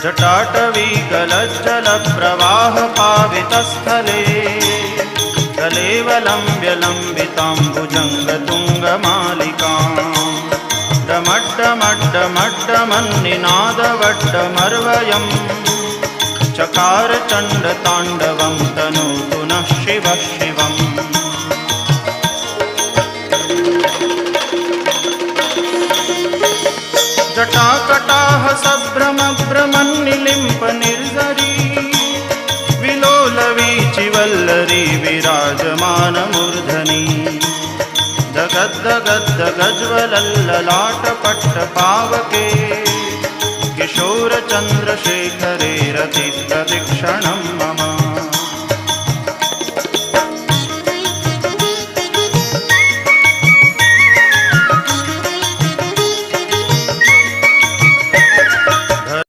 जटाटवीगलज्जलप्रवाहपावितस्थले कलेवलम्ब्य लम्बिताम्बुजङ्गतुङ्गमालिकाम् डमड्डमड्डमड्डमन्निनादवड्डमर्वयम् चकार चण्डताण्डवं तनोतु नः शिवः शिवम्। जटाकटाह सभ्रमभ्रमन्निलिम्प निर्झरी विलोलवीचिवल्लरी विराजमानमूर्धनि दगद्दगद्दगज्ज्वलल्ललाटपट्टपावके किशोरचन्द्रशेखरे रतिप्रदक्षिणम्